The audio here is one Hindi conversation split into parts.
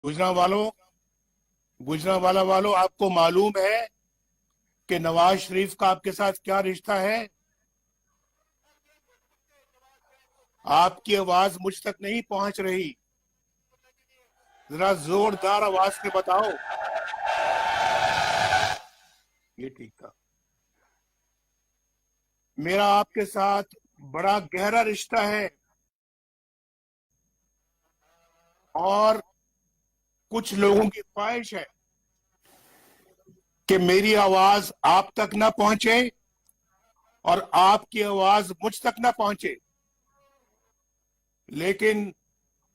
गुजरांवालों गुजरांवाला वालों, आपको मालूम है कि नवाज शरीफ का आपके साथ क्या रिश्ता है? आपकी आवाज मुझ तक नहीं पहुंच रही। जरा जोरदार आवाज से बताओ। ये ठीक था। मेरा आपके साथ बड़ा गहरा रिश्ता है और कुछ लोगों की ख्वाहिश है कि मेरी आवाज आप तक ना पहुंचे और आपकी आवाज मुझ तक ना पहुंचे, लेकिन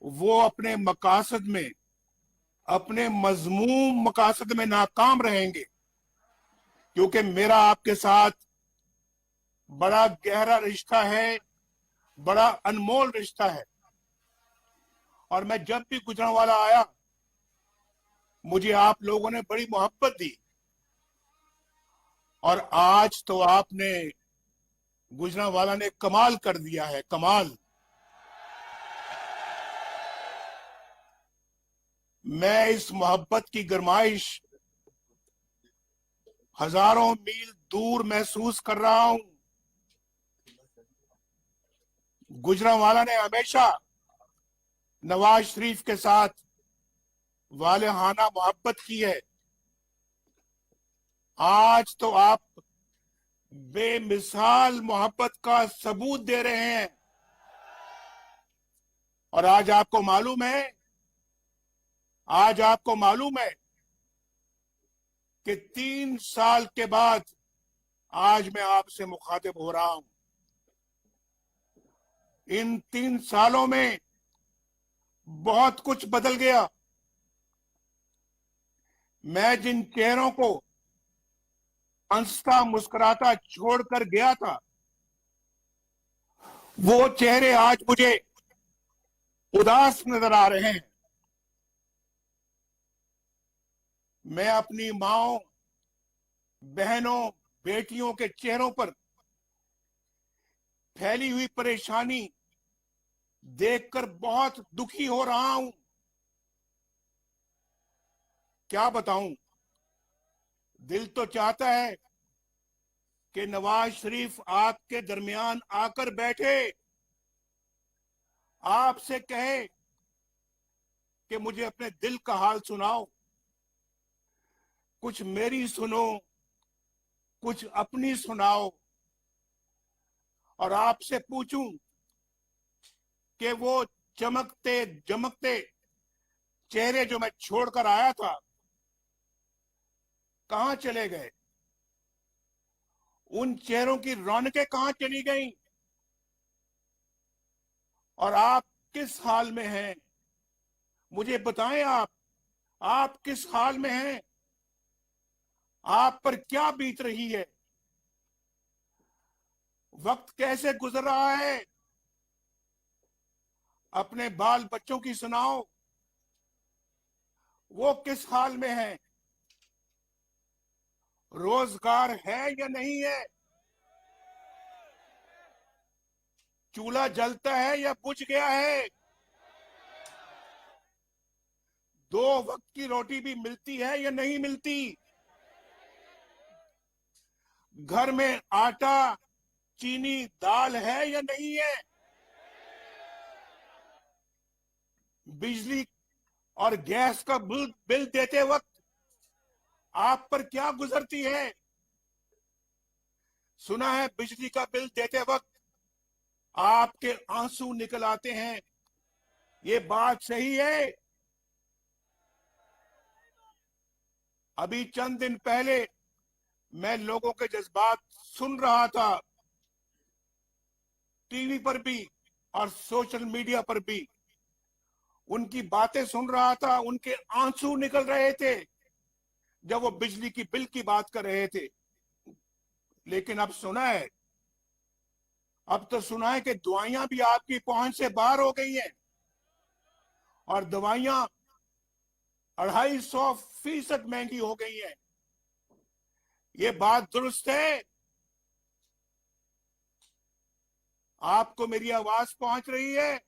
वो अपने मकासद में, अपने मजमूम मकासद में नाकाम रहेंगे, क्योंकि मेरा आपके साथ बड़ा गहरा रिश्ता है, बड़ा अनमोल रिश्ता है। और मैं जब भी गुजरांवाला आया, मुझे आप लोगों ने बड़ी मोहब्बत दी, और आज तो आपने, गुजरांवाला ने कमाल कर दिया है, कमाल। मैं इस मोहब्बत की गरमाइश हजारों मील दूर महसूस कर रहा हूं। गुजरांवाला ने हमेशा नवाज शरीफ के साथ वालेहाना मोहब्बत की है। आज तो आप बेमिसाल मोहब्बत का सबूत दे रहे हैं। और आज आपको मालूम है कि 3 साल के बाद आज मैं आपसे मुखातिब हो रहा हूं। इन 3 सालों में बहुत कुछ बदल गया। मैं जिन चेहरों को हंसता मुस्कुराता छोड़कर गया था, वो चेहरे आज मुझे उदास नजर आ रहे हैं। मैं अपनी माओ, बहनों, बेटियों के चेहरों पर फैली हुई परेशानी देखकर बहुत दुखी हो रहा हूं। क्या बताऊं, दिल तो चाहता है कि नवाज शरीफ आपके दरमियान आकर बैठे, आपसे कहे कि मुझे अपने दिल का हाल सुनाओ, कुछ मेरी सुनो, कुछ अपनी सुनाओ, और आपसे पूछूं कि वो चमकते जमकते चेहरे जो मैं छोड़कर आया था, कहां चले गए? उन चेहरों की रौनकें कहां चली गईं? और आप किस हाल में हैं? मुझे बताएं, आप किस हाल में हैं? आप पर क्या बीत रही है? वक्त कैसे गुजर रहा है? अपने बाल बच्चों की सुनाओ, वो किस हाल में है? रोजगार है या नहीं है? चूल्हा जलता है या बुझ गया है? 2 वक्त की रोटी भी मिलती है या नहीं मिलती? घर में आटा, चीनी, दाल है या नहीं है? बिजली और गैस का बिल देते वक्त आप पर क्या गुजरती है? सुना है बिजली का बिल देते वक्त आपके आंसू निकल आते हैं। ये बात सही है? अभी चंद दिन पहले मैं लोगों के जज्बात सुन रहा था, टीवी पर भी और सोशल मीडिया पर भी उनकी बातें सुन रहा था। उनके आंसू निकल रहे थे जब वो बिजली की बिल की बात कर रहे थे। लेकिन अब तो सुना है कि दवाइयां भी आपकी पहुंच से बाहर हो गई हैं, और दवाइयां 250% महंगी हो गई हैं। ये बात दुरुस्त है? आपको मेरी आवाज पहुंच रही है?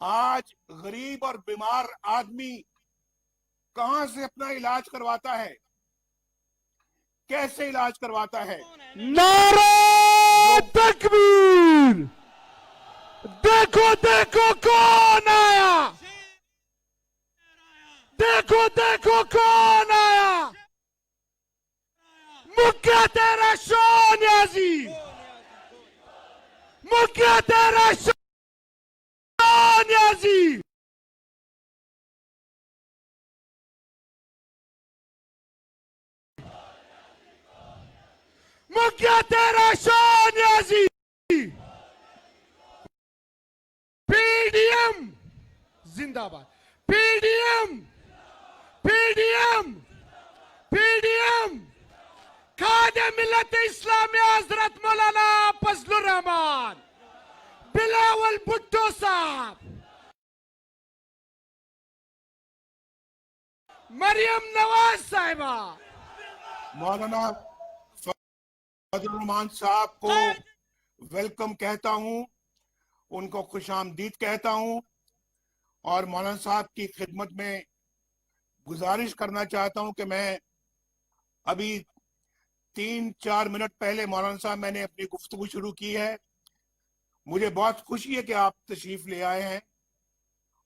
आज गरीब और बीमार आदमी कहां से अपना इलाज करवाता है, कैसे इलाज करवाता है? नारा तकबीर। देखो देखो कौन आया, देखो देखो कौन आया, मुक्या तेरा शोन याजी, मुक्या तेरा शोन याजी। मुक्या तेरा शोन याजी। पीडीएम जिंदाबाद, पीडीएम, पीडीएम, पीडीएम। खादे मिलत इस्लामी हजरत मौलाना फजलुर रहमान, बिलावल भुट्टो साहब, मरियम नवाज साहिबा। मौलाना फजलुर रहमान साहब को वेलकम कहता हूं, उनको खुशामदीद कहता हूं और मौलाना साहब की खिदमत में गुजारिश करना चाहता हूं कि मैं अभी 3-4 मिनट पहले मौलाना साहब मैंने अपनी गुफ्तगू शुरू की है। मुझे बहुत खुशी है कि आप तशरीफ ले आए हैं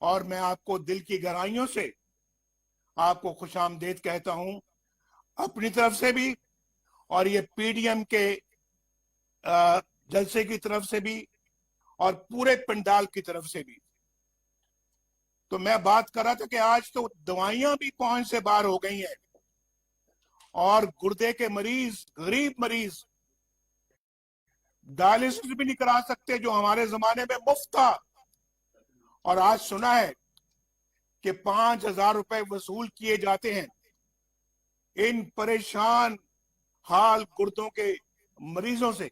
और मैं आपको दिल की गहराइयों से आपको खुशामदीद कहता हूं अपनी तरफ से भी और ये पीडीएम के जलसे की तरफ से भी और पूरे पंडाल की तरफ से भी। तो मैं बात कर रहा था कि आज तो दवाइयां भी पहुंच से बाहर हो गई हैं और गुर्दे के मरीज, गरीब मरीज डायलिसिस भी नहीं करा सकते जो हमारे जमाने में मुफ्त था। और आज सुना है कि 5,000 रुपए वसूल किए जाते हैं इन परेशान हाल गुर्दों के मरीजों से।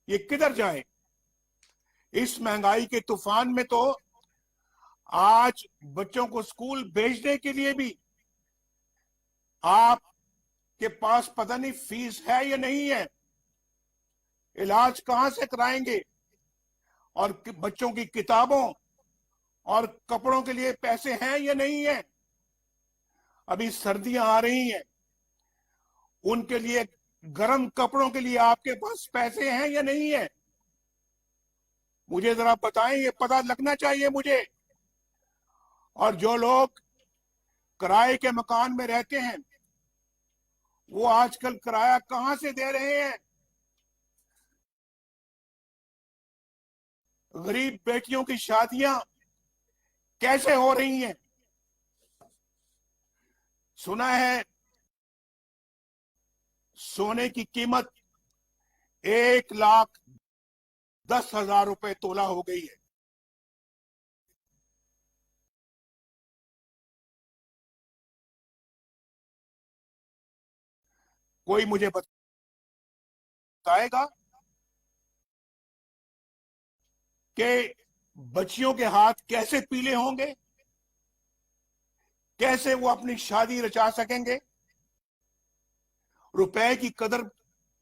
ये किधर जाए? इस महंगाई के तूफान में तो आज बच्चों को स्कूल भेजने के लिए भी आपके पास पता नहीं फीस है या नहीं है, इलाज कहां से कराएंगे, और बच्चों की किताबों और कपड़ों के लिए पैसे हैं या नहीं है। अभी सर्दियां आ रही हैं, उनके लिए गर्म कपड़ों के लिए आपके पास पैसे हैं या नहीं है? मुझे जरा बताएं, ये पता लगना चाहिए मुझे। और जो लोग किराए के मकान में रहते हैं वो आजकल किराया कहां से दे रहे हैं? गरीब बेटियों की शादियां कैसे हो रही हैं? सुना है सोने की कीमत 1,10,000 रुपए तोला हो गई है। कोई मुझे बताएगा कि बच्चियों के हाथ कैसे पीले होंगे, कैसे वो अपनी शादी रचा सकेंगे? रुपए की कदर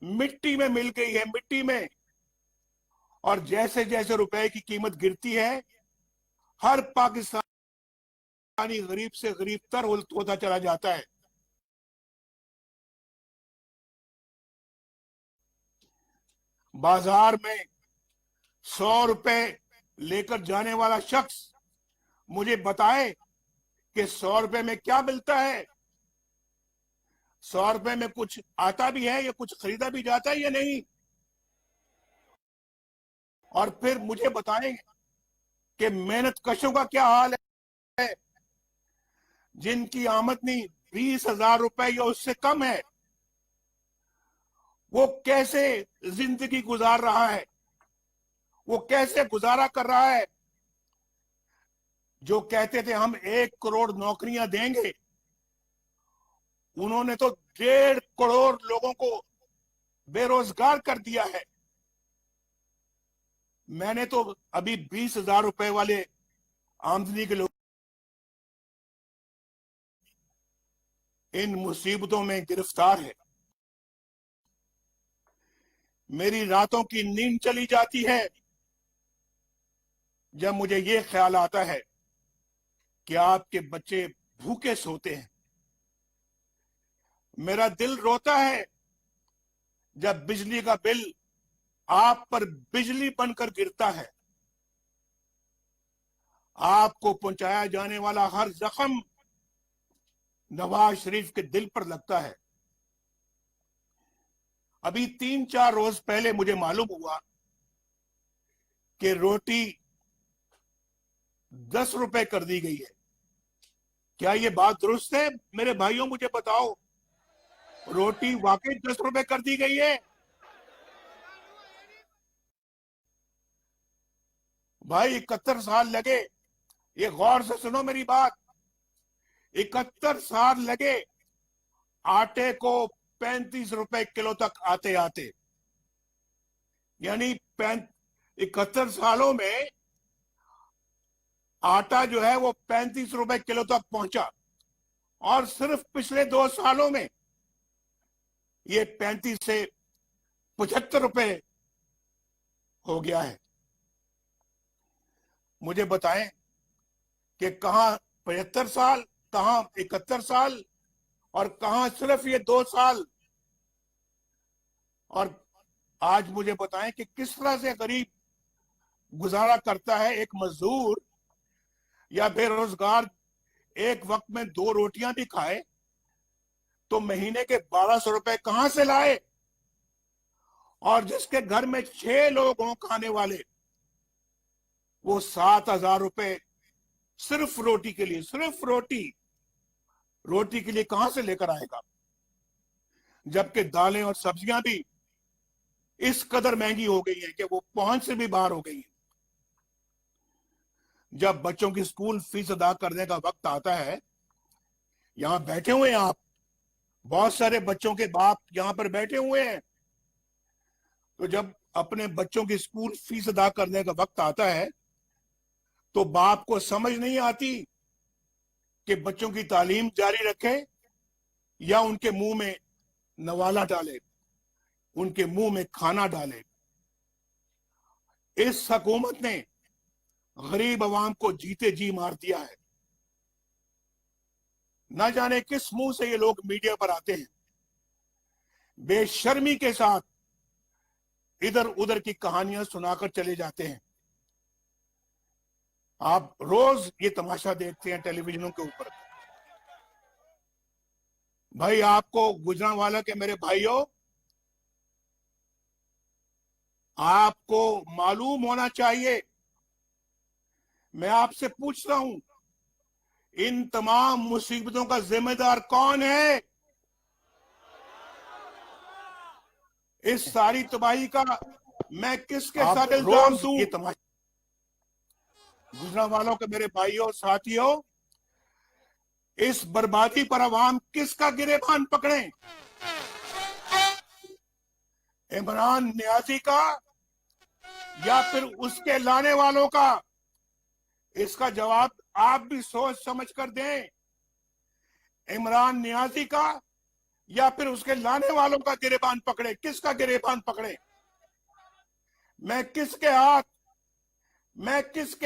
मिट्टी में मिल गई है, मिट्टी में। और जैसे जैसे रुपए की कीमत गिरती है हर पाकिस्तानी गरीब से गरीब तर होता चला जाता है। बाजार में 100 रुपए लेकर जाने वाला शख्स मुझे बताए कि 100 रुपए में क्या मिलता है, 100 रुपए में कुछ आता भी है या कुछ खरीदा भी जाता है या नहीं। और फिर मुझे बताएं कि मेहनत कशों का क्या हाल है, जिनकी आमदनी 20,000 रुपए या उससे कम है, वो कैसे जिंदगी गुजार रहा है, वो कैसे गुजारा कर रहा है। जो कहते थे हम 1 करोड़ नौकरियां देंगे, उन्होंने तो 1.5 करोड़ लोगों को बेरोजगार कर दिया है। मैंने तो अभी 20,000 रुपए वाले आमदनी के लोग इन मुसीबतों में गिरफ्तार है। मेरी रातों की नींद चली जाती है जब मुझे ये ख्याल आता है कि आपके बच्चे भूखे सोते हैं, मेरा दिल रोता है जब बिजली का बिल आप पर बिजली बनकर गिरता है। आपको पहुंचाया जाने वाला हर जख्म नवाज शरीफ के दिल पर लगता है। अभी 3-4 रोज पहले मुझे मालूम हुआ कि रोटी 10 रुपए कर दी गई है। क्या ये बात दुरुस्त है? मेरे भाइयों मुझे बताओ, रोटी वाकई 10 रुपए कर दी गई है? भाई 71 साल लगे, ये गौर से सुनो मेरी बात, 71 साल लगे आटे को 35 रुपए किलो तक आते आते। यानी 71 सालों में आटा जो है वो 35 रुपए किलो तक पहुंचा, और सिर्फ पिछले 2 सालों में ये 35 से 75 रुपए हो गया है। मुझे बताएं कि कहां 75 साल, कहां 71 साल, और कहां सिर्फ ये 2 साल। और आज मुझे बताएं कि किस तरह से गरीब गुजारा करता है एक मजदूर या बेरोजगार। एक वक्त में 2 रोटियां भी खाए तो महीने के 1200 रुपए कहां से लाए? और जिसके घर में 6 लोग हों खाने वाले, वो 7,000 रुपए सिर्फ रोटी के लिए, सिर्फ रोटी के लिए कहां से लेकर आएगा? जबकि दालें और सब्जियां भी इस कदर महंगी हो गई हैं कि वो पहुंच से भी बाहर हो गई हैं। जब बच्चों की स्कूल फीस अदा करने का वक्त आता है, यहां बैठे हुए हैं आप, बहुत सारे बच्चों के बाप यहां पर बैठे हुए हैं, तो जब अपने बच्चों की स्कूल फीस अदा करने का वक्त आता है तो बाप को समझ नहीं आती कि बच्चों की तालीम जारी रखे या उनके मुंह में नवाला डाले, उनके मुंह में खाना डाले। इस हुकूमत ने गरीब अवाम को जीते जी मार दिया है। न जाने किस मुंह से ये लोग मीडिया पर आते हैं, बेशर्मी के साथ इधर उधर की कहानियां सुनाकर चले जाते हैं। आप रोज ये तमाशा देखते हैं टेलीविजनों के ऊपर। भाई आपको गुजरांवाला के मेरे भाइयों, आपको मालूम होना चाहिए, मैं आपसे पूछ रहा हूं, इन तमाम मुसीबतों का जिम्मेदार कौन है? इस सारी तबाही का मैं किसके साथ इल्जाम दूं? ये तमाशा गुजरांवालों के मेरे भाइयों साथियों, इस बर्बादी पर अवाम किसका गिरेबान पकड़े? इमरान नियाजी का या फिर उसके लाने वालों का? इसका जवाब आप भी सोच समझ कर दें। इमरान नियाजी का या फिर उसके लाने वालों का गिरेबान पकड़े? किसका गिरेबान पकड़े? मैं किसके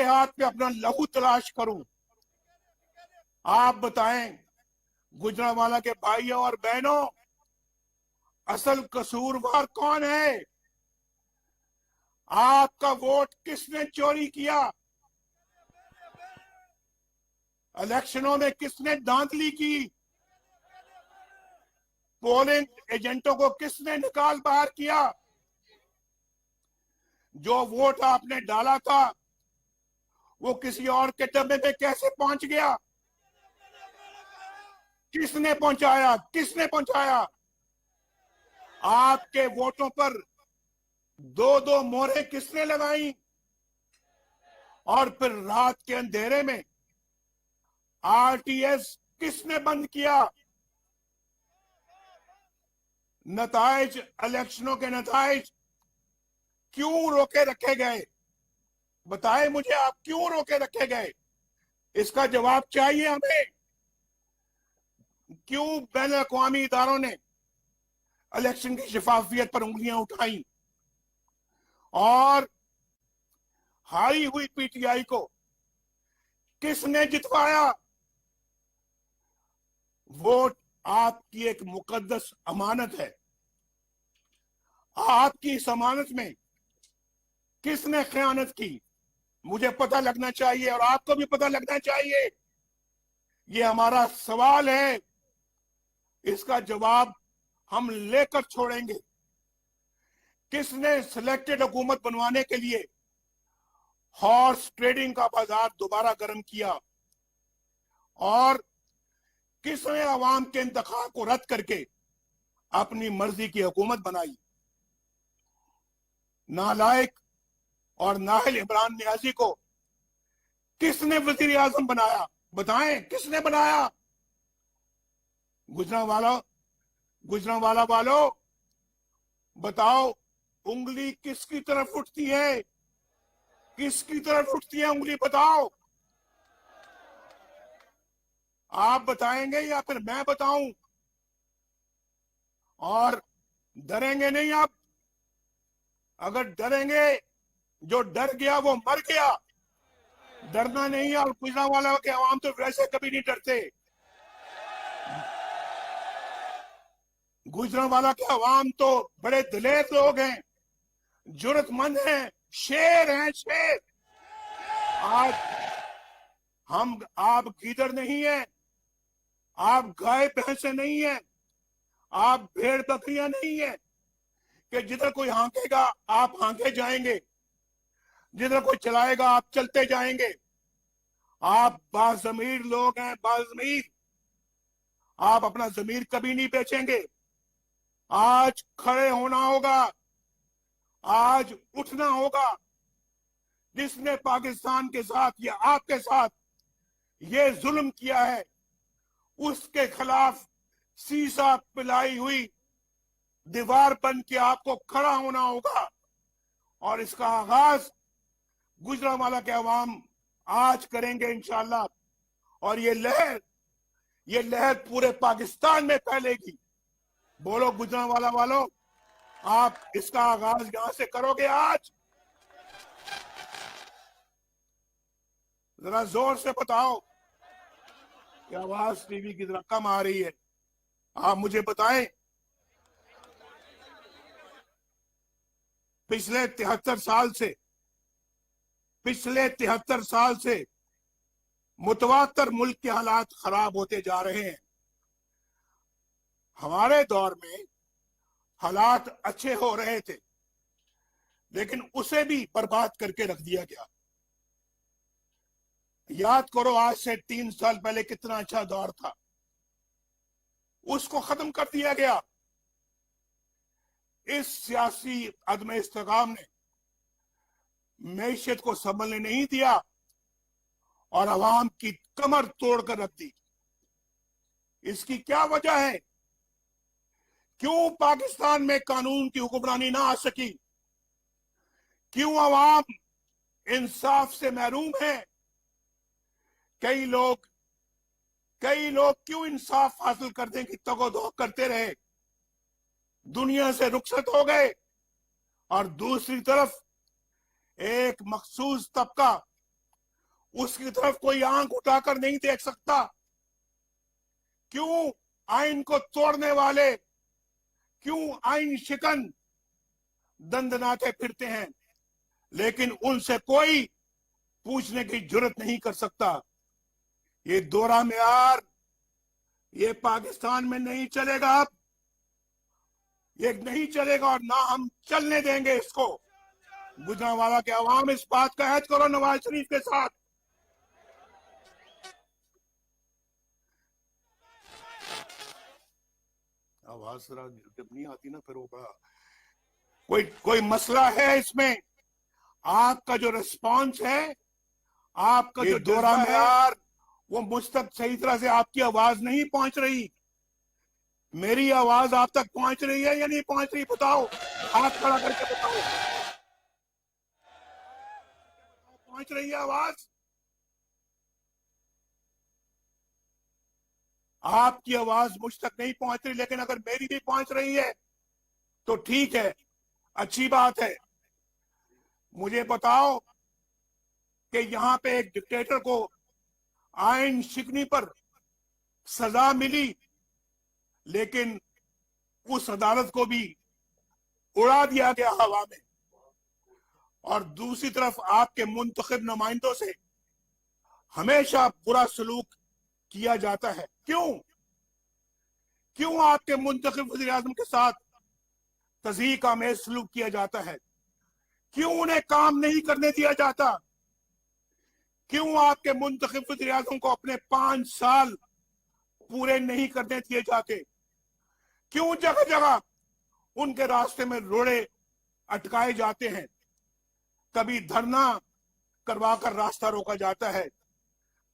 हाथ पे अपना लहू तलाश करूं? आप बताएं गुजरांवाला के भाइयों और बहनों, असल कसूरवार कौन है? आपका वोट किसने चोरी किया? इलेक्शनों में किसने धांधली की? पोलिंग एजेंटों को किसने निकाल बाहर किया? जो वोट आपने डाला था वो किसी और के डब्बे में कैसे पहुंच गया? किसने पहुंचाया? किसने पहुंचाया? आपके वोटों पर 2-2 मोहरें किसने लगाई? और फिर रात के अंधेरे में आरटीएस किसने बंद किया? नताइज, इलेक्शनों के नताइज क्यों रोके रखे गए? बताएं मुझे, आप क्यों रोके रखे गए? इसका जवाब चाहिए हमें। क्यों बैन अवी इदारों ने इलेक्शन की शफाफियत पर उंगलियां उठाई और हारी हुई पीटीआई को किसने जितवाया? वोट आपकी एक मुकद्दस अमानत है। आपकी इस अमानत में किसने खयानत की, मुझे पता लगना चाहिए और आपको भी पता लगना चाहिए। ये हमारा सवाल है, इसका जवाब हम लेकर छोड़ेंगे। किसने सिलेक्टेड हुकूमत बनवाने के लिए हॉर्स ट्रेडिंग का बाजार दोबारा गर्म किया और किसने अवाम के इंतखाब को रद्द करके अपनी मर्जी की हुकूमत बनाई? नालायक और नाहिल इमरान नियाजी को किसने वजीर आजम बनाया? बताएं, किसने बनाया? गुजरांवाला वालों, बताओ, उंगली किसकी तरफ उठती है? किसकी तरफ उठती है उंगली, बताओ। आप बताएंगे या फिर मैं बताऊं? और डरेंगे नहीं आप। अगर डरेंगे, जो डर गया वो मर गया। डरना नहीं है। और गुजरांवाला के अवाम तो वैसे कभी नहीं डरते। गुजरांवाला के अवाम तो बड़े दिलेर लोग हैं, जुर्रतमंद हैं, शेर हैं, शेर। आज आप गीदड़ नहीं है, आप गाय भैंसे नहीं है, आप भेड़ बकरियां नहीं है कि जिधर कोई हांकेगा आप हांके जाएंगे, जिधर कोई चलाएगा आप चलते जाएंगे। आप बाज़मीर लोग हैं, बाज़मीर। आप अपना जमीर कभी नहीं बेचेंगे। आज खड़े होना होगा, आज उठना होगा। जिसने पाकिस्तान के साथ या आपके साथ ये जुल्म किया है, उसके खिलाफ सीसा पिलाई हुई दीवार बन के आपको खड़ा होना होगा। और इसका आगाज गुजरांवाला के अवाम आज करेंगे इंशाअल्लाह। और ये लहर पूरे पाकिस्तान में फैलेगी। बोलो गुजरांवाला वालों, आप इसका आगाज यहां से करोगे आज? जरा जोर से बताओ कि आवाज टीवी की जरा कम आ रही है। आप मुझे बताएं, पिछले 73 साल से मुतवातर मुल्क के हालात खराब होते जा रहे हैं। हमारे दौर में हालात अच्छे हो रहे थे, लेकिन उसे भी बर्बाद करके रख दिया गया। याद करो, आज से 3 साल पहले कितना अच्छा दौर था, उसको खत्म कर दिया गया। इस सियासी अदम इस्तेकाम ने मैशियत को संभलने नहीं दिया और अवाम की कमर तोड़कर रख दी। इसकी क्या वजह है? क्यों पाकिस्तान में कानून की हुक्मरानी ना आ सकी? क्यों अवाम इंसाफ से महरूम है? कई लोग क्यों इंसाफ हासिल करने की तगोदो करते रहे, दुनिया से रुखसत हो गए। और दूसरी तरफ एक मखसूस तबका, उसकी तरफ कोई आंख उठाकर नहीं देख सकता। क्यों आइन को तोड़ने वाले, क्यों आइन शिकन दंदनाते फिरते हैं, लेकिन उनसे कोई पूछने की जुर्रत नहीं कर सकता। ये दोहरा मेयार ये पाकिस्तान में नहीं चलेगा। अब ये नहीं चलेगा और ना हम चलने देंगे इसको। गुजरांवाला के अवाम, इस बात का अहद करो नवाज शरीफ के साथ। आवाज जरा जब नहीं आती ना, फिर होगा कोई मसला है इसमें। आपका जो रिस्पॉन्स है, आपका जो दोहरा मेयार, वो मुझ तक सही तरह से आपकी आवाज नहीं पहुंच रही। मेरी आवाज आप तक पहुंच रही है या नहीं पहुंच रही? बताओ, हाथ खड़ा करके बताओ, पहुंच रही है आवाज? आपकी आवाज मुझ तक नहीं पहुंच रही, लेकिन अगर मेरी भी पहुंच रही है तो ठीक है, अच्छी बात है। मुझे बताओ, कि यहां पे एक डिक्टेटर को आइन शिकनी पर सजा मिली, लेकिन उस अदालत को भी उड़ा दिया गया हवा में। और दूसरी तरफ आपके मुंतखब नुमाइंदों से हमेशा बुरा सलूक किया जाता है। क्यों क्यों आपके मुंतखब वज़ीर आज़म के साथ तज़ीक आमेज सलूक किया जाता है? क्यों उन्हें काम नहीं करने दिया जाता? क्यों आपके मुंतखब वज़ीर आज़म को अपने 5 साल पूरे नहीं करने दिए जाते? क्यों जगह जगह उनके रास्ते में रोड़े अटकाए जाते हैं? कभी धरना करवाकर रास्ता रोका जाता है,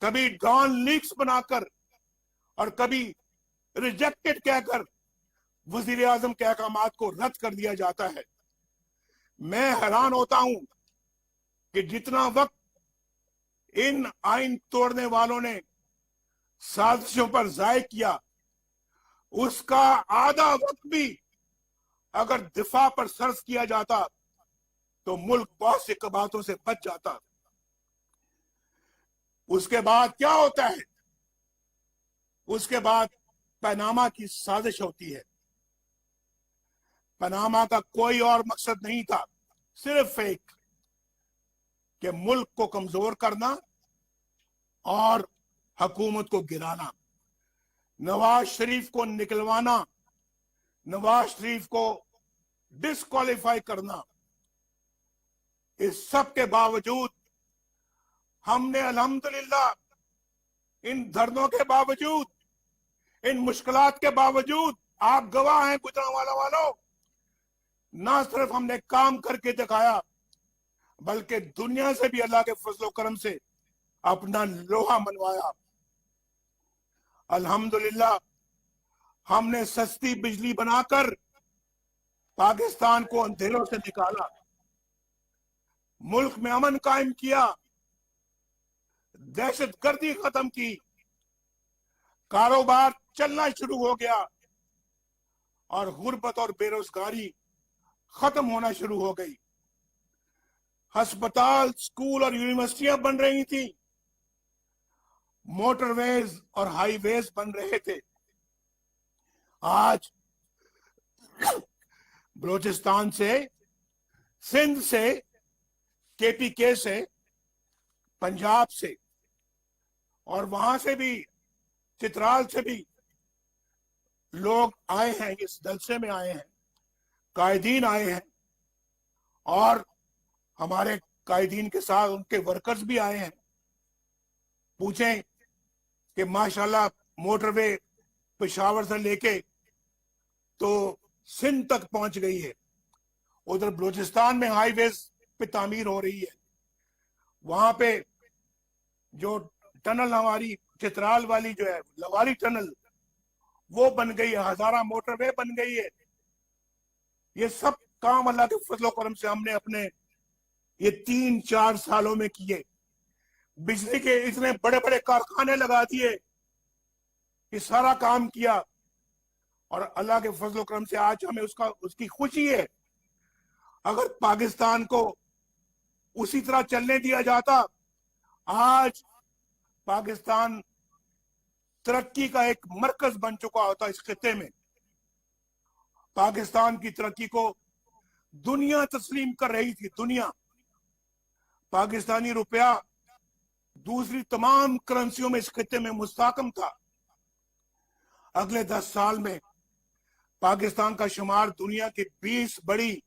कभी डॉन लीक्स बनाकर, और कभी रिजेक्टेड कहकर वजीर आजम के अहकामात को रद्द कर दिया जाता है। मैं हैरान होता हूं कि जितना वक्त इन आइन तोड़ने वालों ने साजिशों पर जाय किया, उसका आधा वक्त भी अगर दिफा पर सर्फ किया जाता तो मुल्क बहुत सी कबातों से बच जाता। उसके बाद क्या होता है? उसके बाद पनामा की साजिश होती है। पनामा का कोई और मकसद नहीं था, सिर्फ एक कि मुल्क को कमजोर करना और हुकूमत को गिराना, नवाज शरीफ को निकलवाना, नवाज शरीफ को डिस्क्वालीफाई करना। इस सब के बावजूद हमने अल्हम्दुलिल्लाह इन धरनों के बावजूद, इन मुश्किलात के बावजूद, आप गवाह हैं गुजरांवाला वालों, ना सिर्फ हमने काम करके दिखाया बल्कि दुनिया से भी अल्लाह के फजलो करम से अपना लोहा मनवाया। अल्हम्दुलिल्लाह हमने सस्ती बिजली बनाकर पाकिस्तान को अंधेरों से निकाला, मुल्क में अमन कायम किया, दहशतगर्दी खत्म की, कारोबार चलना शुरू हो गया और गुर्बत और बेरोजगारी खत्म होना शुरू हो गई। अस्पताल, स्कूल और यूनिवर्सिटियां बन रही थी, मोटरवेज और हाईवेज बन रहे थे। आज बलूचिस्तान से, सिंध से, केपीके से, पंजाब से और वहां से भी, चित्राल से भी लोग आए हैं, इस जलसे में आए हैं, कायदीन आए हैं, और हमारे कायदीन के साथ उनके वर्कर्स भी आए हैं। पूछें कि माशाल्लाह मोटरवे पेशावर से लेके तो सिंध तक पहुंच गई है। उधर बलूचिस्तान में हाईवेज पे तामीर हो रही है, वहां पे जो टनल हमारी चित्राल वाली जो है लवारी टनल, वो बन गई है, हजारा मोटरवे बन गई है। ये सब काम अल्लाह के फजलो करम से हमने अपने ये 3-4 सालों में किए। बिजली के इतने बड़े बड़े कारखाने लगा दिए, ये सारा काम किया, और अल्लाह के फजलो करम से आज हमें उसकी खुशी है। अगर पाकिस्तान को उसी तरह चलने दिया जाता, आज पाकिस्तान तरक्की का एक मरकज बन चुका होता इस खिते में। पाकिस्तान की तरक्की को दुनिया तस्लीम कर रही थी, दुनिया। पाकिस्तानी रुपया दूसरी तमाम करेंसियों में इस खिते में मुस्तहकम था। अगले 10 साल में पाकिस्तान का शुमार दुनिया की 20 बड़ी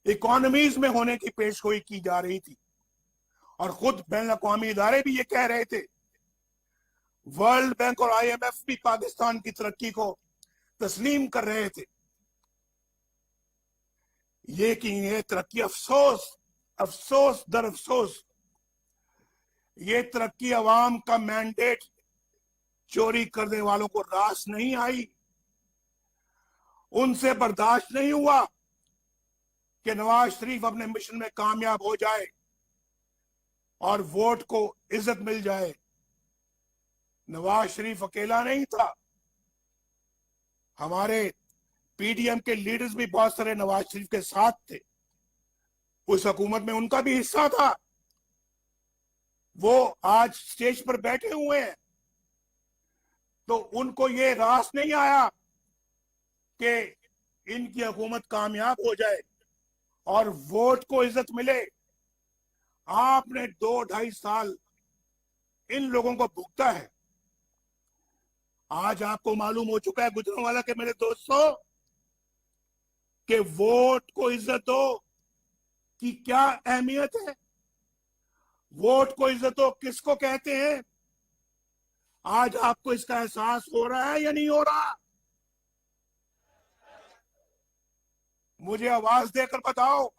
इकोनॉमीज में होने की पेशगोई की जा रही थी, और खुद बैन अवी इदारे भी ये कह रहे थे। वर्ल्ड बैंक और IMF भी पाकिस्तान की तरक्की को तस्लीम कर रहे थे। ये तरक्की अफसोस अफसोस दर अफसोस, ये तरक्की अवाम का मैंडेट चोरी करने वालों को रास नहीं आई। उनसे बर्दाश्त नहीं हुआ कि नवाज शरीफ अपने मिशन में कामयाब हो जाए और वोट को इज्जत मिल जाए। नवाज शरीफ अकेला नहीं था, हमारे PDM के लीडर्स भी बहुत सारे नवाज शरीफ के साथ थे। उस हुकूमत में उनका भी हिस्सा था। वो आज स्टेज पर बैठे हुए हैं, तो उनको ये रास नहीं आया कि इनकी हुकूमत कामयाब हो जाए और वोट को इज्जत मिले। आपने 2-2.5 साल इन लोगों को भुगता है। आज आपको मालूम हो चुका है गुजरांवाला के मेरे दोस्तों कि वोट को इज्जत दो की क्या अहमियत है। वोट को इज्जत दो किसको कहते हैं? आज आपको इसका एहसास हो रहा है या नहीं हो रहा? मुझे आवाज देकर बताओ।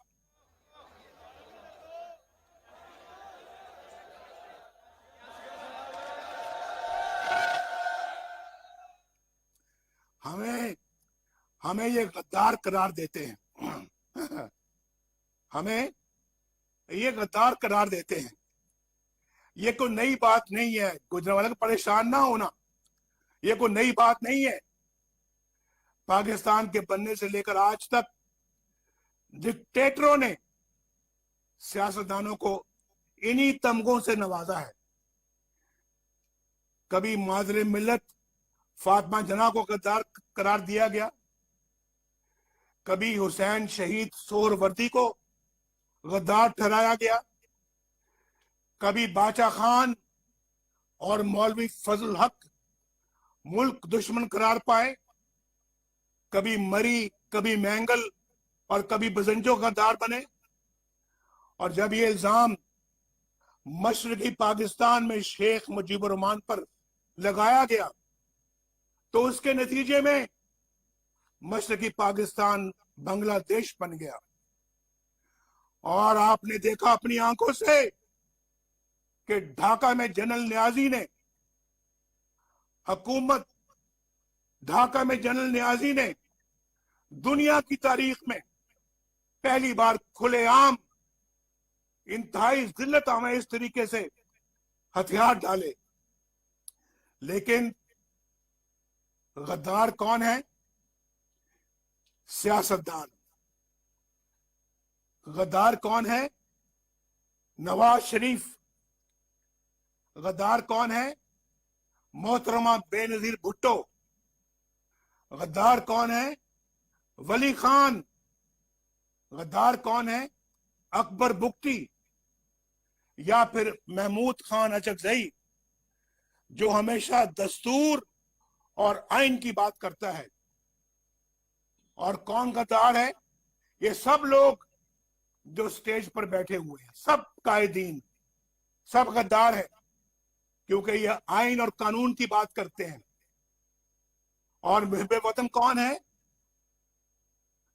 हमें ये गद्दार करार देते हैं। हमें ये गद्दार करार देते हैं। ये कोई नई बात नहीं है, गुजरांवाला को परेशान ना होना। ये कोई नई बात नहीं है। पाकिस्तान के बनने से लेकर आज तक डिक्टेटरों ने सियासतदानों को इन्हीं तमगों से नवाजा है। कभी मादरे मिल्लत फातिमा जना को गद्दार करार दिया गया, कभी हुसैन शहीद सोहरवर्दी को गद्दार ठहराया गया, कभी बाचा खान और मौलवी फजल हक मुल्क दुश्मन करार पाए, कभी मरी, कभी मैंगल और कभी बजंजो गद्दार बने। और जब ये इल्जाम मशरकी पाकिस्तान में शेख मुजीबुर रहमान पर लगाया गया तो उसके नतीजे में मशरकी पाकिस्तान बांग्लादेश बन गया। और आपने देखा अपनी आंखों से कि ढाका में जनरल नियाजी ने दुनिया की तारीख में पहली बार खुलेआम इंतहाई जिल्लत आमेज इस तरीके से हथियार डाले। लेकिन गद्दार कौन है? सियासतदान। गद्दार कौन है? नवाज शरीफ। गद्दार कौन है? मोहतरमा बेनजीर भुट्टो। गद्दार कौन है? वली खान। गद्दार कौन है? अकबर बुख्ती या फिर महमूद खान अचकजई, जो हमेशा दस्तूर और आइन की बात करता है। और कौन गद्दार है? ये सब लोग जो स्टेज पर बैठे हुए हैं, सब कायदीन, सब गद्दार है, क्योंकि ये आइन और कानून की बात करते हैं। और मुहिब्बे वतन कौन है?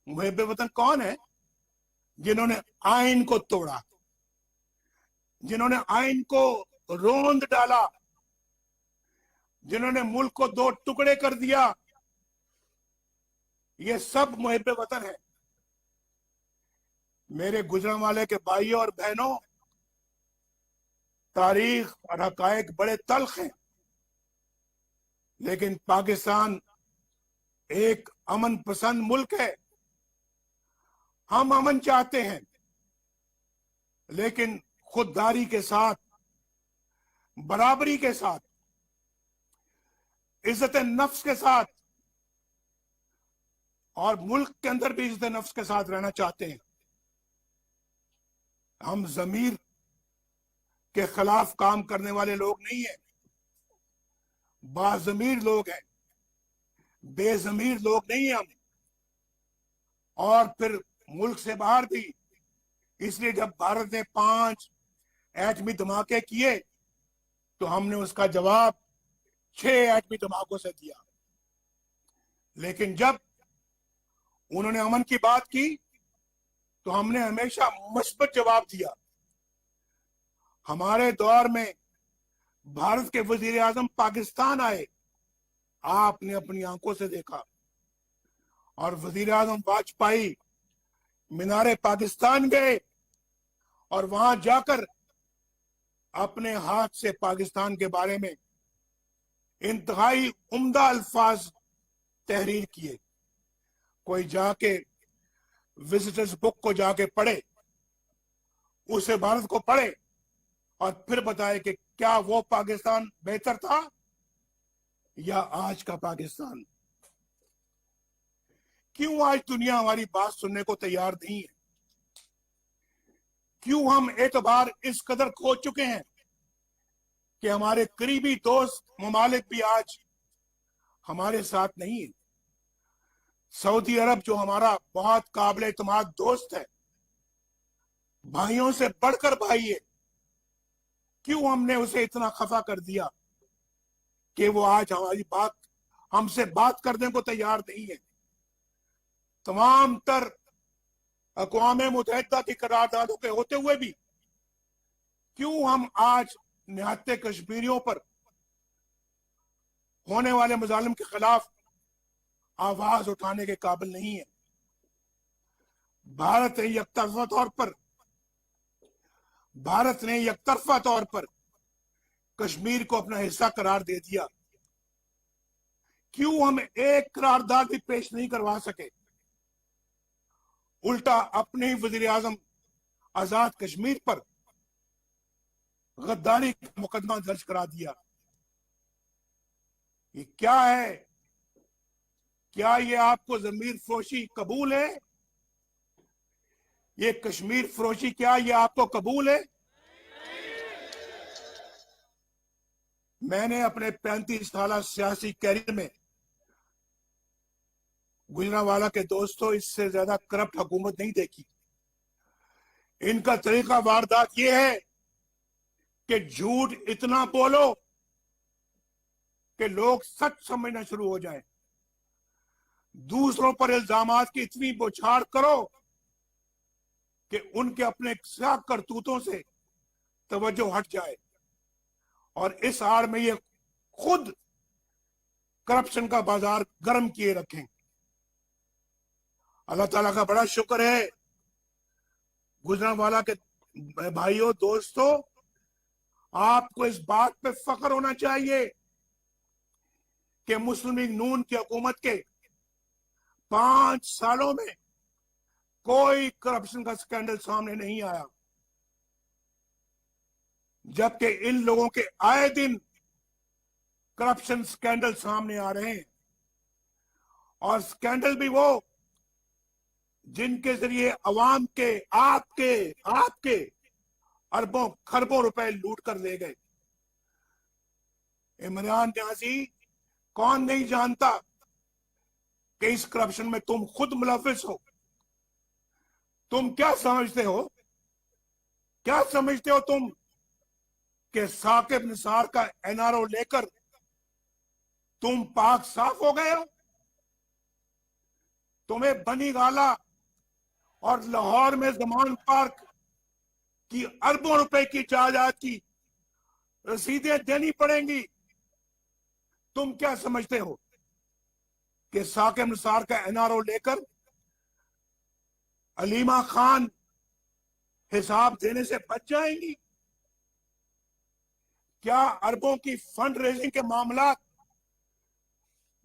मुहिब्बे वतन कौन है? जिन्होंने आइन को तोड़ा, जिन्होंने आइन को रोंद डाला, जिन्होंने मुल्क को 2 टुकड़े कर दिया। ये सब मुहिब्बे वतन है। मेरे गुजरांवाले के भाइयों और बहनों, तारीख और हकायक बड़े तल्ख हैं, लेकिन पाकिस्तान एक अमन पसंद मुल्क है। हम अमन चाहते हैं, लेकिन खुददारी के साथ, बराबरी के साथ, इज्जत नफ्स के साथ, और मुल्क के अंदर भी इज्जत नफ्स के साथ रहना चाहते हैं। हम जमीर के खिलाफ काम करने वाले लोग नहीं हैं। बाजमीर लोग हैं, बेजमीर लोग नहीं हैं हम। और फिर मुल्क से बाहर भी, इसलिए जब भारत ने 5 एटमी धमाके किए तो हमने उसका जवाब 6 एटमी धमाकों से दिया। लेकिन जब उन्होंने अमन की बात की तो हमने हमेशा मुस्बत जवाब दिया। हमारे दौर में भारत के वजीर आजम पाकिस्तान आए, आपने अपनी आंखों से देखा। और वजीर आजम वाजपेयी मीनारे पाकिस्तान गए और वहां जाकर अपने हाथ से पाकिस्तान के बारे में इंतहाई उम्दा अल्फाज तहरीर किए। कोई जाके विजिटर्स बुक को जाके पढ़े, उसे भारत को पढ़े और फिर बताए कि क्या वो पाकिस्तान बेहतर था या आज का पाकिस्तान। क्यों आज दुनिया हमारी बात सुनने को तैयार नहीं है? क्यों हम एतबार इस कदर खो चुके हैं कि हमारे करीबी दोस्त ममालिक भी आज हमारे साथ नहीं है? सऊदी अरब जो हमारा बहुत काबिल एतमाद दोस्त है, भाइयों से बढ़कर भाई है, क्यों हमने उसे इतना खफा कर दिया कि वो आज हमारी बात हमसे बात करने को तैयार नहीं है? तमाम तर अक़वाम मुत्तहिदा की करारदादों के होते हुए भी क्यों हम आज निहत्ते कश्मीरियों पर होने वाले मजालिम के खिलाफ आवाज उठाने के काबिल नहीं है? भारत ने यकतरफा तौर पर कश्मीर को अपना हिस्सा करार दे दिया। क्यों हम एक करारदाद भी पेश नहीं करवा सके? उल्टा अपने ही वजीर आजम आजाद कश्मीर पर गद्दारी का मुकदमा दर्ज करा दिया। ये क्या है? क्या ये आपको जमीर फरोशी कबूल है? ये कश्मीर फरोशी क्या ये आपको कबूल है? मैंने अपने 35 साल सियासी कैरियर में, गुजरांवाला के दोस्तों, इससे ज्यादा करप्ट हुकूमत नहीं देखी। इनका तरीका वारदात ये है कि झूठ इतना बोलो कि लोग सच समझना शुरू हो जाए, दूसरों पर इल्जामात की इतनी बौछार करो कि उनके अपने करतूतों से तवज्जो हट जाए, और इस आड़ में ये खुद करप्शन का बाजार गर्म किए रखें। अल्लाह ताला का बड़ा शुक्र है, गुजरांवाला के भाइयों दोस्तों, आपको इस बात पे फख्र होना चाहिए कि मुस्लिम लीग नून की हुकूमत के 5 सालों में कोई करप्शन का स्कैंडल सामने नहीं आया, जबकि इन लोगों के आए दिन करप्शन स्कैंडल सामने आ रहे हैं, और स्कैंडल भी वो जिनके जरिए अवाम के, आपके अरबों खरबों रुपए लूट कर ले गए। इमरान न्याजी, कौन नहीं जानता कि इस करप्शन में तुम खुद मुलविस हो? तुम क्या समझते हो तुम कि साकिब निसार का एनआरओ लेकर तुम पाक साफ हो गए हो? तुम्हें बनी गाला और लाहौर में जमान पार्क की अरबों रुपए की जायदाद की रसीदें देनी पड़ेंगी। तुम क्या समझते हो कि साकिब निसार का एनआरओ लेकर अलीमा खान हिसाब देने से बच जाएंगी? क्या अरबों की फंड रेजिंग के मामला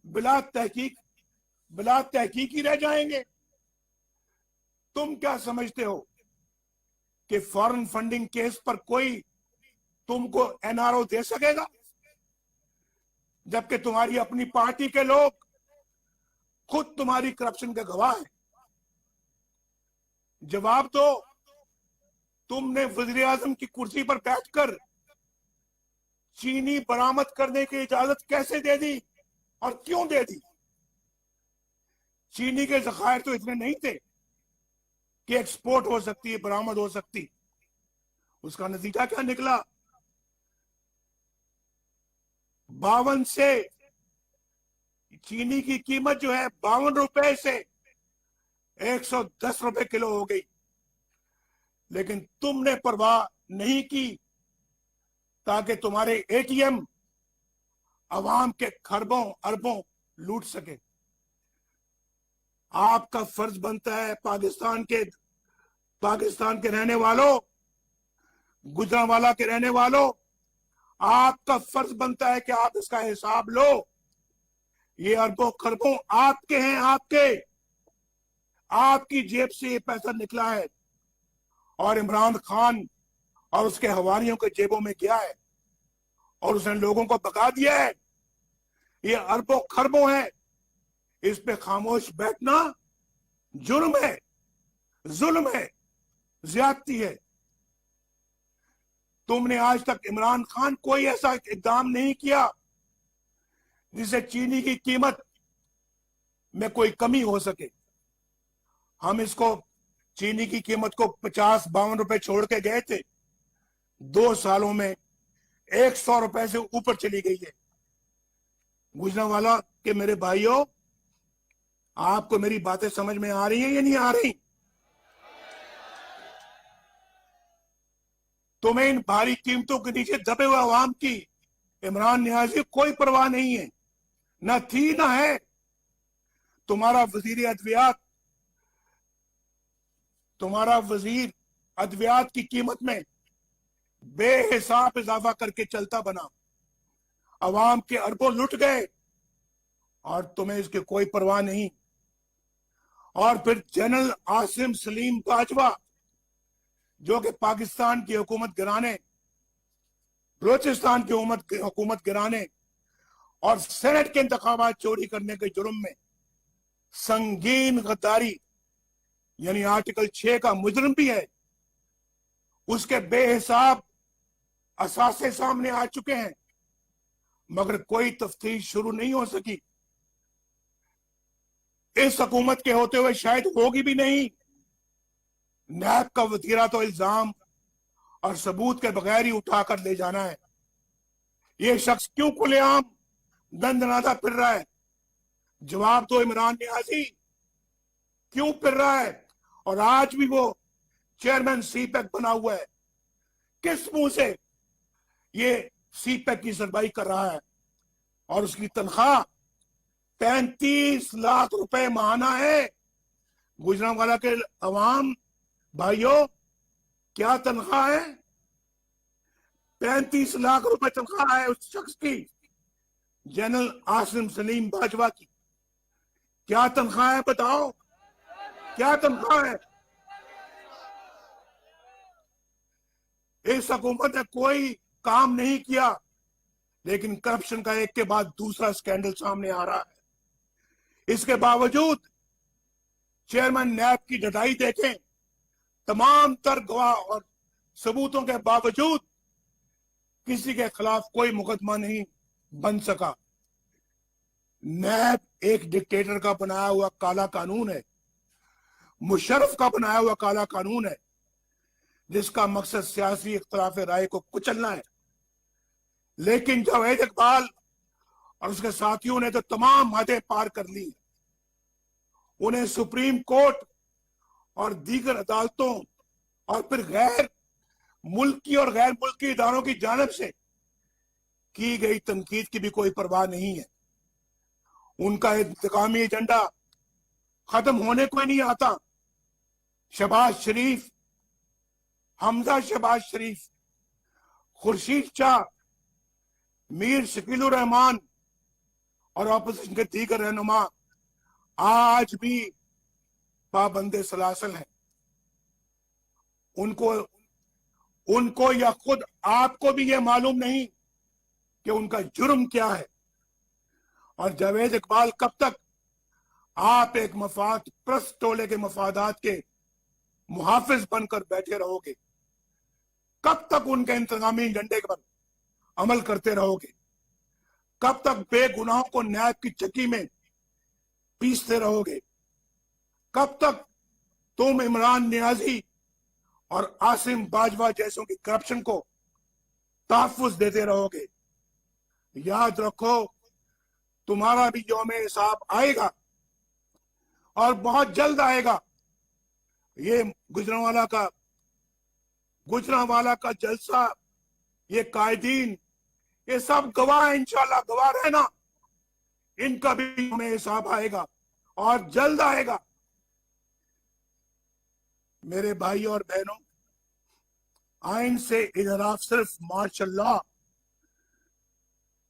बिला तहकीक ही रह जाएंगे? तुम क्या समझते हो कि फॉरेन फंडिंग केस पर कोई तुमको एनआरओ दे सकेगा, जबकि तुम्हारी अपनी पार्टी के लोग खुद तुम्हारी करप्शन के गवाह हैं? जवाब दो, तुमने वजीर आजम की कुर्सी पर बैठकर चीनी बरामद करने की इजाजत कैसे दे दी और क्यों दे दी? चीनी के जखायर तो इतने नहीं थे कि एक्सपोर्ट हो सकती है, बरामद हो सकती। उसका नतीजा क्या निकला? 52 से चीनी की कीमत जो है 52 रुपए से 110 रुपए किलो हो गई। लेकिन तुमने परवाह नहीं की ताकि तुम्हारे एटीएम अवाम के खरबों अरबों लूट सके। आपका फर्ज बनता है, पाकिस्तान के रहने वालों, गुजरांवाला के रहने वालों, आपका फर्ज बनता है कि आप इसका हिसाब लो। ये अरबों खरबों आपके हैं, आपकी जेब से ये पैसा निकला है, और इमरान खान और उसके हवारियों के जेबों में गया है और उसने लोगों को भगा दिया है। ये अरबों खरबों है, इस पे खामोश बैठना जुर्म है, जुल्म है, ज्यादती है। तुमने आज तक इमरान खान कोई ऐसा इकदाम नहीं किया जिससे चीनी की कीमत में कोई कमी हो सके। हम इसको चीनी की कीमत को 50-52 रुपए छोड़ के गए थे, 2 सालों में 100 रुपए से ऊपर चली गई है। गुजरांवाला के मेरे भाइयों, आपको मेरी बातें समझ में आ रही हैं या नहीं आ रही? तुम्हें इन भारी कीमतों के नीचे दबे हुए अवाम की इमरान नियाजी कोई परवाह नहीं है, ना थी ना है। तुम्हारा वजीर अद्वियात की कीमत में बेहिसाब इजाफा करके चलता बना, अवाम के अरबों लुट गए और तुम्हें इसकी कोई परवाह नहीं। और फिर जनरल आसिम सलीम बाजवा, जो कि पाकिस्तान की हुकूमत गिराने, बलोचिस्तान की हुकूमत गिराने और सेनेट के इंतखाबात चोरी करने के जुर्म में संगीन गद्दारी यानी आर्टिकल 6 का मुजरिम भी है, उसके बेहिसाब असासे सामने आ चुके हैं, मगर कोई तफ्तीश शुरू नहीं हो सकी। इस हुकूमत के होते हुए शायद होगी भी नहीं। नैब का वतीरा तो इल्जाम और सबूत के बगैर ही उठाकर ले जाना है। ये शख्स क्यों खुलेआम दंदनाता फिर रहा है? जवाब दो इमरान नियाजी, क्यों फिर रहा है? और आज भी वो चेयरमैन सीपैक बना हुआ है। किस मुंह से ये सीपैक की सरमाई कर रहा है? और उसकी तनख्वाह 35 लाख रुपए माहाना है। गुजरांवाला के अवाम भाइयों, क्या तनख्वाह है? 35 लाख रुपए तनख्वाह है उस शख्स की, जनरल आसिम सलीम बाजवा की। क्या तनख्वाह है बताओ, क्या तनख्वाह है? इस हुकूमत ने कोई काम नहीं किया, लेकिन करप्शन का एक के बाद दूसरा स्कैंडल सामने आ रहा है। इसके बावजूद चेयरमैन नैब की डटाई देखें, तमाम तर गवाह और सबूतों के बावजूद किसी के खिलाफ कोई मुकदमा नहीं बन सका। नैब एक डिक्टेटर का बनाया हुआ काला कानून है, मुशर्रफ का बनाया हुआ काला कानून है, जिसका मकसद सियासी इख्तिलाफ राय को कुचलना है। लेकिन जावेद इकबाल और उसके साथियों ने तो तमाम हदें पार कर ली। उन्हें सुप्रीम कोर्ट और दीगर अदालतों और फिर गैर मुल्की और गैर मुल्की इदारों की जानिब से की गई तनकीद की भी कोई परवाह नहीं है। उनका इंतकामी एजेंडा खत्म होने को ही नहीं आता। शहबाज शरीफ, हमजा शहबाज शरीफ, खुर्शीद शाह, मीर शकीलुर रहमान और ऑपोजिशन के दीगर रहनुमा आज भी पाबंदे सलासल हैं। उनको या खुद आपको भी यह मालूम नहीं कि उनका जुर्म क्या है। और जावेद इकबाल, कब तक आप एक मफाद प्रस्त टोले के मफादात के मुहाफिज बनकर बैठे रहोगे? कब तक उनके इंतजामी एजेंडे पर अमल करते रहोगे? कब तक बेगुनाहों को न्याय की चक्की में पीसते रहोगे? कब तक तुम इमरान नियाजी और आसिम बाजवा जैसों की करप्शन को तहफ्फुज देते रहोगे? याद रखो, तुम्हारा भी यौम हिसाब आएगा और बहुत जल्द आएगा। ये गुजरांवाला का जलसा, ये कायदीन, ये सब गवाह हैं, इंशाल्लाह गवाह रहना। इनका भी हमें हिसाब आएगा और जल्द आएगा। मेरे भाई और बहनों, आइन से इजराफ सिर्फ माशाल्लाह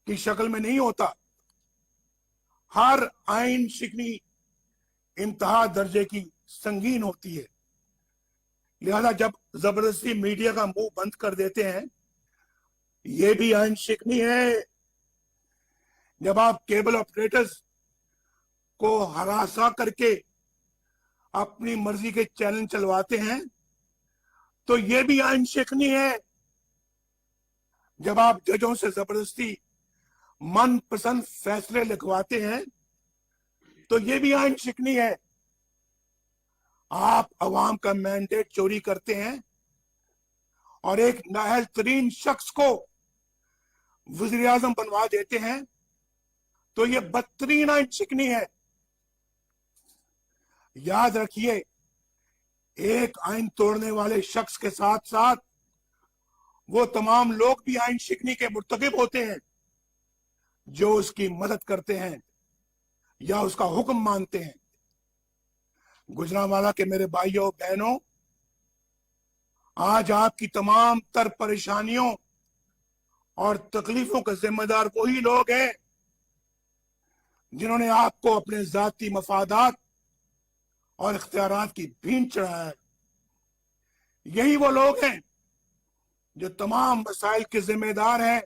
की शक्ल में नहीं होता। हर आइन शिकनी इंतहा दर्जे की संगीन होती है। लिहाजा जब जबरदस्ती मीडिया का मुंह बंद कर देते हैं, ये भी आइन शिकनी है। जब आप केबल ऑपरेटर्स को हरासा करके अपनी मर्जी के चैनल चलवाते हैं, तो ये भी आइन शिकनी है। जब आप जजों से जबरदस्ती मनपसंद फैसले लिखवाते हैं, तो ये भी आइन शिकनी है। आप अवाम का मैंडेट चोरी करते हैं और एक नाअहल तरीन शख्स को वज़ीर आज़म बनवा देते हैं, तो ये बदतरीन आइन शिकनी है। याद रखिए, एक आइन तोड़ने वाले शख्स के साथ साथ वो तमाम लोग भी आइन शिकनी के मुर्तकिब होते हैं जो उसकी मदद करते हैं या उसका हुक्म मानते हैं। गुजरांवाला के मेरे भाइयों बहनों, आज आपकी तमाम तर परेशानियों और तकलीफों का जिम्मेदार वही लोग हैं जिन्होंने आपको अपने जाती मफादात और इख्तियारात की भीन चढ़ाया है। यही वो लोग हैं जो तमाम मसाइल के जिम्मेदार हैं,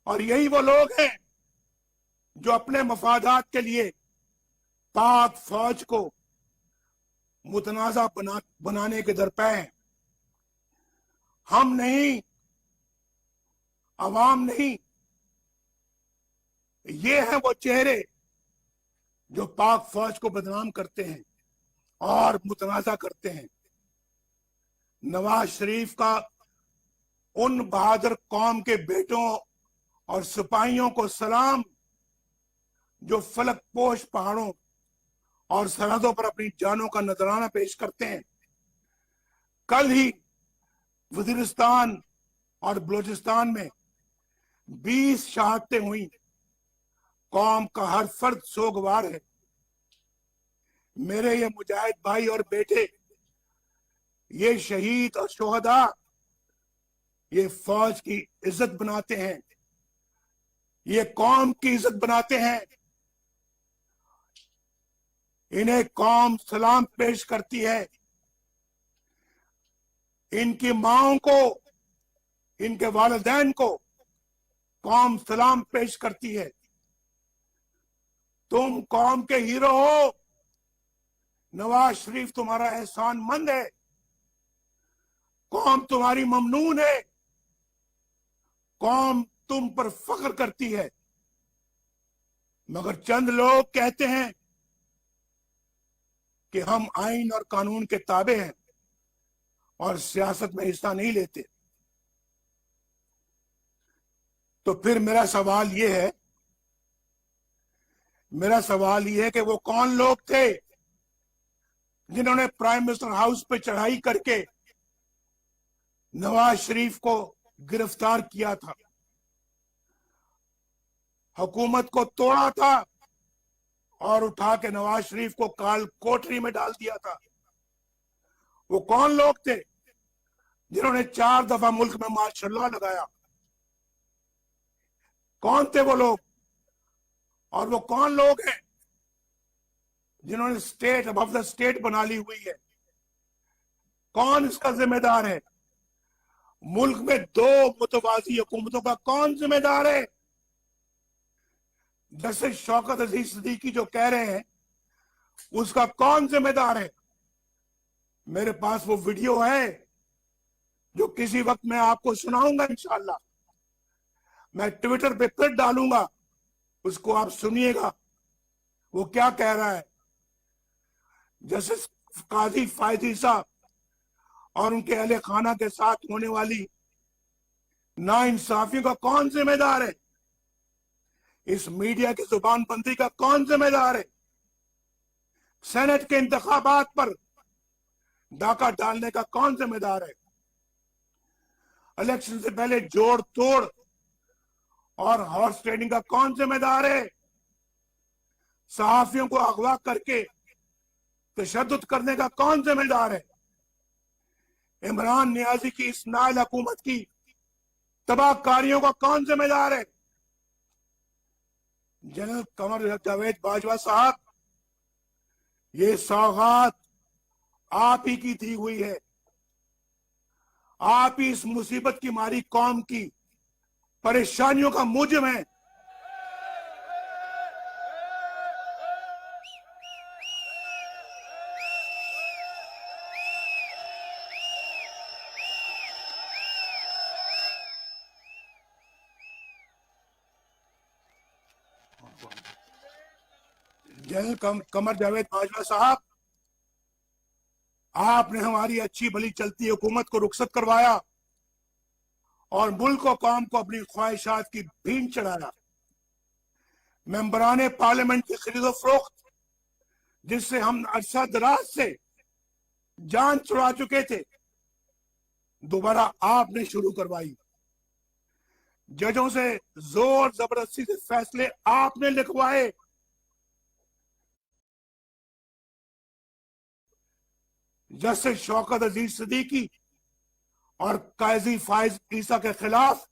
और यही वो लोग हैं जो अपने मफादात के लिए पाक फौज को मुतनाज़ा बनाने के दरपे हैं। हम नहीं, अवाम नहीं, ये हैं वो चेहरे जो पाक फौज को बदनाम करते हैं और मुतनाज़ा करते हैं। नवाज शरीफ का उन बहादुर कौम के बेटों और सिपाहियों को सलाम जो फलक पोश पहाड़ों और सरहदों पर अपनी जानों का नजराना पेश करते हैं। कल ही वजीरिस्तान और बलूचिस्तान में 20 शहादतें हुई। कौम का हर फर्द सोगवार है। मेरे ये मुजाहिद भाई और बेटे, ये शहीद और शोहदा, ये फौज की इज्जत बनाते हैं, ये कौम की इज्जत बनाते हैं। इन्हें कौम सलाम पेश करती है। इनकी माओं को, इनके वालिदैन को कौम सलाम पेश करती है। तुम कौम के हीरो हो। नवाज शरीफ तुम्हारा एहसान मंद है। कौम तुम्हारी ममनून है। कौम तुम पर फख्र करती है। मगर चंद लोग कहते हैं कि हम आइन और कानून के ताबे हैं और सियासत में हिस्सा नहीं लेते। तो फिर मेरा सवाल ये है कि वो कौन लोग थे जिन्होंने प्राइम मिनिस्टर हाउस पे चढ़ाई करके नवाज शरीफ को गिरफ्तार किया था, हुकूमत को तोड़ा था और उठा के नवाज शरीफ को काल कोठरी में डाल दिया था? वो कौन लोग थे जिन्होंने 4 दफा मुल्क में मार्शल लगाया? कौन थे वो लोग? और वो कौन लोग हैं जिन्होंने स्टेट अबव द स्टेट बना ली हुई है? कौन इसका जिम्मेदार है? मुल्क में 2 मुतवाजी हुकूमतों का कौन जिम्मेदार है? जैसे शौकत अजीज सिद्दीकी जो कह रहे हैं, उसका कौन जिम्मेदार है? मेरे पास वो वीडियो है जो किसी वक्त मैं आपको सुनाऊंगा इंशाअल्लाह। मैं ट्विटर पे फिर डालूंगा, उसको आप सुनिएगा वो क्या कह रहा है। जैसे काजी फायदी साहब और उनके अहले खाना के साथ होने वाली नाइंसाफियों का कौन जिम्मेदार है? इस मीडिया की जुबानबंदी का कौन जिम्मेदार है? सेनेट के इंतखाबात पर डाका डालने का कौन जिम्मेदार है? इलेक्शन से पहले जोड़ तोड़ और हॉर्स ट्रेडिंग का कौन जिम्मेदार है? सहाफियों को अगवा करके तशद्दुद करने का कौन जिम्मेदार है? इमरान नियाजी की इस नाअहल हुकूमत की तबाहकारियों का कौन जिम्मेदार है? जनरल कमर जावेद बाजवा साहब, ये सौगात आप ही की दी हुई है। आप ही इस मुसीबत की मारी कौम की परेशानियों का मूजिब है। जनरल कमर जावेद बाजवा साहब, आपने हमारी अच्छी भली चलती हुकूमत को रुखसत करवाया और मुल्क और कौम को अपनी ख्वाहिशात की भीड़ चढ़ाया। मेंबरान पार्लियामेंट की खरीदो फरोख्त, जिससे हम अरसा दराज से जान छुड़ा चुके थे, दोबारा आपने शुरू करवाई। जजों से जोर जबरदस्ती से फैसले आपने लिखवाए। जस्टिस शौकत अजीज सिद्दीकी और काजी फाइज ईसा के खिलाफ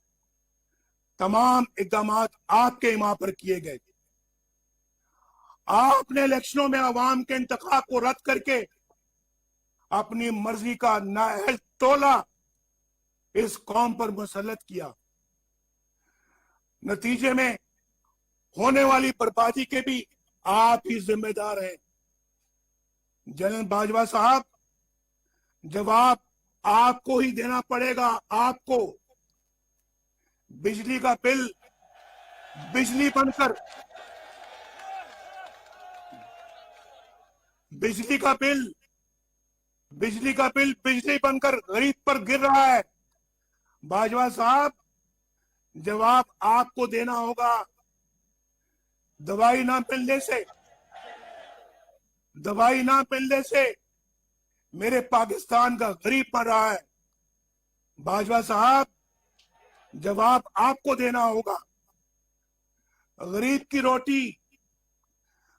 तमाम इकदाम आपके इमाम पर किए गए। आपने इलेक्शनों में अवाम के इंतखाब को रद्द करके अपनी मर्जी का नाअहल टोला इस कौम पर मुसल्लत किया। नतीजे में होने वाली बर्बादी के भी आप ही जिम्मेदार हैं। जनरल बाजवा साहब, जवाब आपको ही देना पड़ेगा। आपको बिजली का बिल बिजली बनकर बिजली बनकर गरीब पर गिर रहा है। बाजवा साहब, जवाब आपको देना होगा। दवाई ना मिलने से मेरे पाकिस्तान का गरीब मर रहा है। बाजवा साहब, जवाब आपको देना होगा। गरीब की रोटी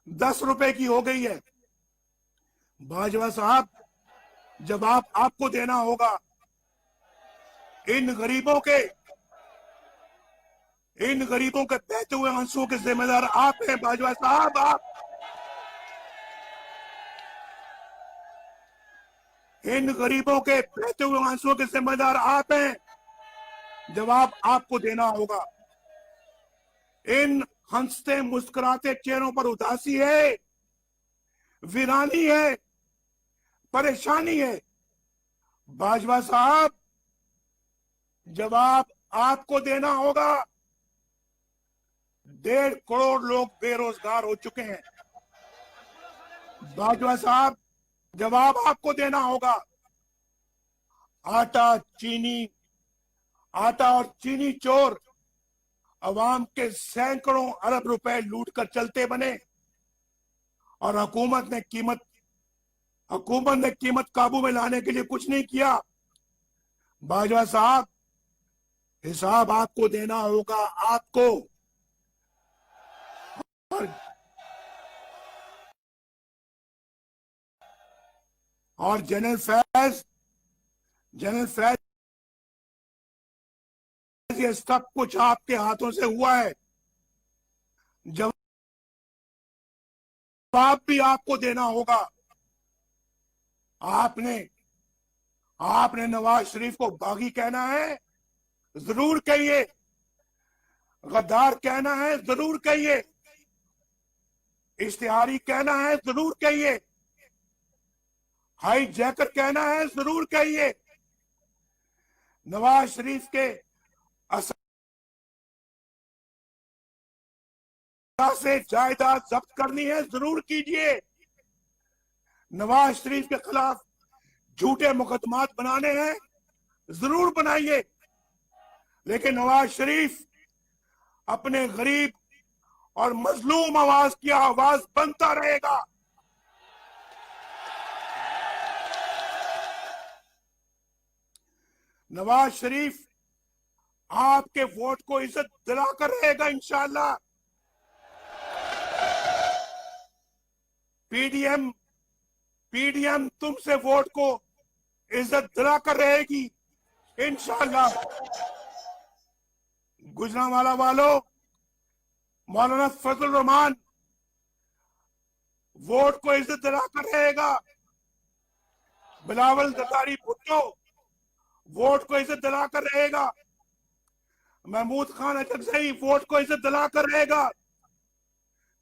10 रुपए की हो गई है। बाजवा साहब, जवाब आपको देना होगा। इन गरीबों के बहते हुए आंसुओं के जिम्मेदार आप हैं। बाजवा साहब, आप इन गरीबों के बहते हुए आंसुओं के जिम्मेदार आप हैं। जवाब आपको देना होगा। इन हंसते मुस्कुराते चेहरों पर उदासी है, वीरानी है, परेशानी है। बाजवा साहब, जवाब आपको देना होगा। 1.5 करोड़ लोग बेरोजगार हो चुके हैं। बाजवा साहब, जवाब आपको देना होगा। आटा और चीनी चोर अवाम के सैकड़ों अरब रुपए लूट कर चलते बने और हुकूमत ने कीमत काबू में लाने के लिए कुछ नहीं किया। बाजवा साहब, हिसाब आपको देना होगा। आपको और जनरल फैज, ये सब कुछ आपके हाथों से हुआ है। जवाब भी आपको देना होगा। आपने नवाज शरीफ को बागी कहना है, जरूर कहिए। गद्दार कहना है, जरूर कहिए। इश्तिहारी कहना है, जरूर कहिए। हाई जैकर कहना है, जरूर कहिए। नवाज शरीफ के से जायदाद जब्त करनी है, जरूर कीजिए। नवाज शरीफ के खिलाफ झूठे मुकदमात बनाने हैं, जरूर बनाइए। लेकिन नवाज शरीफ अपने गरीब और मजलूम आवाज की आवाज बनता रहेगा। नवाज शरीफ आपके वोट को इज्जत दिलाकर रहेगा इंशाअल्लाह। पीडीएम तुमसे वोट को इज्जत दिलाकर रहेगी इंशाअल्लाह। गुजरांवाला वालों, मौलाना फजल रहमान वोट को इज्जत दिलाकर रहेगा। बिलावल जरदारी भुट्टो वोट को इज्जत दिलाकर रहेगा। महमूद खान अचकजई वोट को इज्जत दिलाकर रहेगा।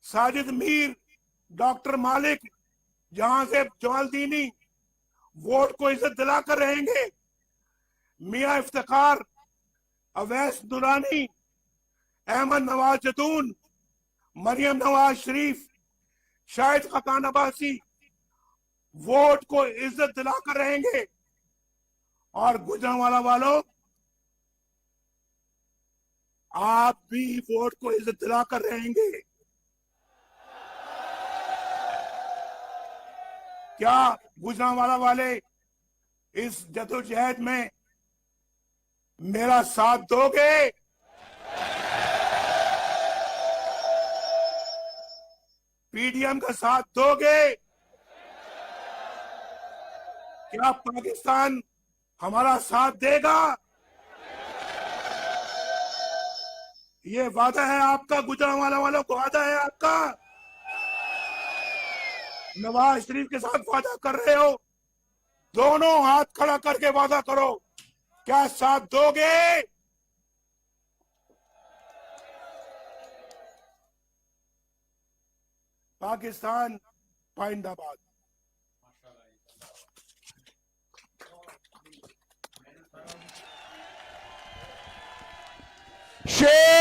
साजिद मीर, डॉक्टर मालिक, जहां से जमालदीनी वोट को इज्जत दिलाकर रहेंगे। मियां इफ्तिखार, अवैस दुरानी, अहमद नवाज जतून, मरियम नवाज शरीफ, शाहिद खकान अब्बासी वोट को इज्जत दिलाकर रहेंगे। और गुजरांवाला वालों, आप भी वोट को इज्जत दिलाकर रहेंगे। क्या गुजरांवाला वाले इस जदोजहद में मेरा साथ दोगे? पीडीएम का साथ दोगे? क्या पाकिस्तान हमारा साथ देगा? ये वादा है आपका, गुजरांवाला वालों को वादा है आपका। नवाज शरीफ के साथ वादा कर रहे हो, दोनों हाथ खड़ा करके वादा करो, क्या साथ दोगे? पाकिस्तान पाइंदाबाद। शेर